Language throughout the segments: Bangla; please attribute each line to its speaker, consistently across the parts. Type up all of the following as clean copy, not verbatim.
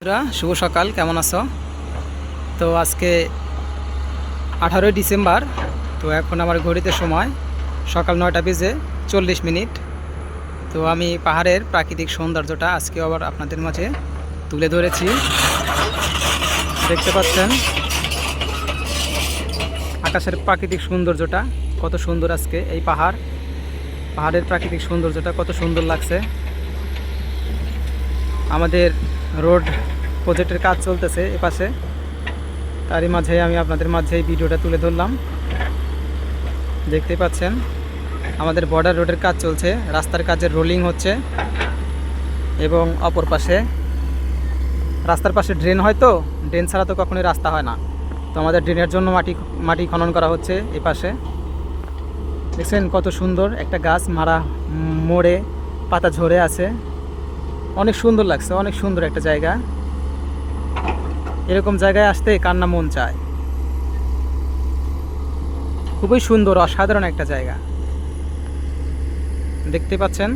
Speaker 1: শুভ সকাল, কেমন আছো? তো আজকে 18ই ডিসেম্বর। তো এখন আমার ঘড়িতে সময় সকাল 9টা বেজে 40 মিনিট। তো আমি পাহাড়ের প্রাকৃতিক সৌন্দর্যটা আজকে আবার আপনাদের মাঝে তুলে ধরেছি। দেখতে পাচ্ছেন আকাশের প্রাকৃতিক সৌন্দর্যটা কত সুন্দর। আজকে এই পাহাড়ের প্রাকৃতিক সৌন্দর্যটা কত সুন্দর লাগছে। আমাদের রোড প্রজেক্টের কাজ চলতেছে এপাশে, তারই মাঝে আমি আপনাদের মাঝে এই ভিডিওটা তুলে ধরলাম। দেখতেই পাচ্ছেন আমাদের বর্ডার রোডের কাজ চলছে, রাস্তার কাজের রোলিং হচ্ছে এবং অপর পাশে রাস্তার পাশে ড্রেন হয়। তো ড্রেন ছাড়া তো কখনোই রাস্তা হয় না। তো আমাদের ড্রেনের জন্য মাটি খনন করা হচ্ছে এই পাশে। দেখছেন কত সুন্দর একটা গাছ মারা মোড়ে পাতা ঝরে আছে, অনেক সুন্দর লাগছে। অনেক সুন্দর একটা জায়গা। এরকম জায়গায় আসতে কার না মন চায়। খুবই সুন্দর, অসাধারণ একটা জায়গা। দেখতে পাচ্ছেন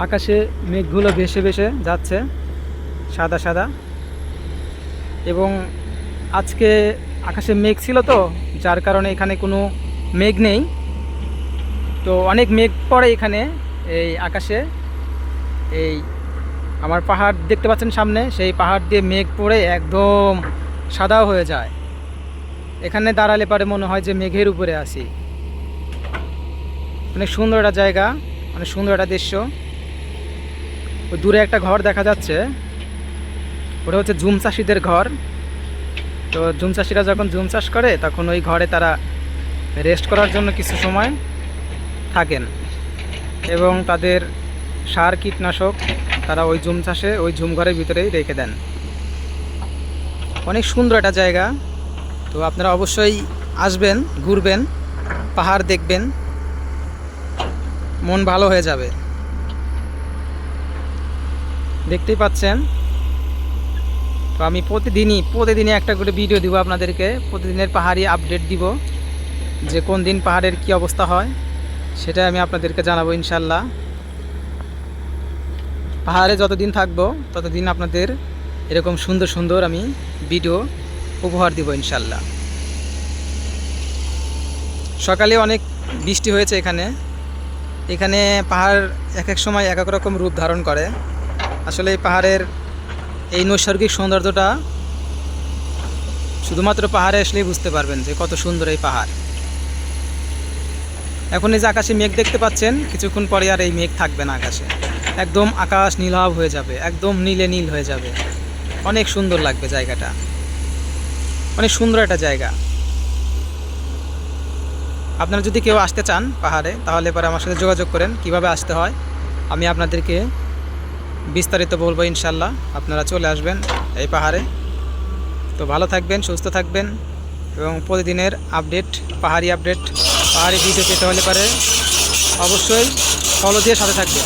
Speaker 1: আকাশে মেঘগুলো ভেসে ভেসে যাচ্ছে সাদা সাদা, এবং আজকে আকাশে মেঘ ছিল তো যার কারণে এখানে কোনো মেঘ নেই। তো অনেক মেঘ পড়ে এখানে এই আকাশে। এই আমার পাহাড় দেখতে পাচ্ছেন সামনে, সেই পাহাড় দিয়ে মেঘ পড়ে একদম সাদাও হয়ে যায়। এখানে দাঁড়ালে পারে মনে হয় যে মেঘের উপরে আছি। অনেক সুন্দর একটা জায়গা, অনেক সুন্দর একটা দৃশ্য। ওই দূরে একটা ঘর দেখা যাচ্ছে, ওটা হচ্ছে ঝুম চাষিদের ঘর। তো ঝুম চাষিরা যখন ঝুম চাষ করে তখন ওই ঘরে তারা রেস্ট করার জন্য কিছু সময় থাকেন, এবং তাদের সার কীটনাশক তারা ওই ঝুম চাষে ওই ঝুম ঘরের ভিতরেই রেখে দেন। অনেক সুন্দর একটা জায়গা। তো আপনারা অবশ্যই আসবেন, ঘুরবেন, পাহাড় দেখবেন, মন ভালো হয়ে যাবে। দেখতেই পাচ্ছেন। তো আমি প্রতিদিনই একটা করে ভিডিও দিব আপনাদেরকে, প্রতিদিনের পাহাড়ি আপডেট দিব, যে কোন দিন পাহাড়ের কি অবস্থা হয় সেটা আমি আপনাদেরকে জানাবো ইনশাল্লাহ। পাহাড়ে যতদিন থাকবো ততদিন আপনাদের এরকম সুন্দর সুন্দর আমি ভিডিও উপহার দিব ইনশাল্লাহ। সকালে অনেক বৃষ্টি হয়েছে এখানে পাহাড় এক এক সময় এক এক রকম রূপ ধারণ করে। আসলে এই পাহাড়ের এই নৈসর্গিক সৌন্দর্যটা শুধুমাত্র পাহাড়ে আসলেই বুঝতে পারবেন যে কত সুন্দর এই পাহাড়। এখন এই যে আকাশে মেঘ দেখতে পাচ্ছেন, কিছুক্ষণ পরে আর এই মেঘ থাকবে না আকাশে, একদম আকাশ নীলাভ হয়ে যাবে, একদম নীলে নীল হয়ে যাবে। অনেক সুন্দর লাগবে জায়গাটা, অনেক সুন্দর একটা জায়গা। আপনারা যদি কেউ আসতে চান পাহাড়ে, তাহলে পরে আমার সাথে যোগাযোগ করেন, কিভাবে আসতে হয় আমি আপনাদেরকে বিস্তারিত বলবো ইনশাল্লাহ। আপনারা চলে আসবেন এই পাহাড়ে। তো ভালো থাকবেন, সুস্থ থাকবেন, এবং প্রতিদিনের আপডেট, পাহাড়ি ভিডিও পেতে হলে পারে অবশ্যই ফলো দিয়ে সাথে থাকবেন।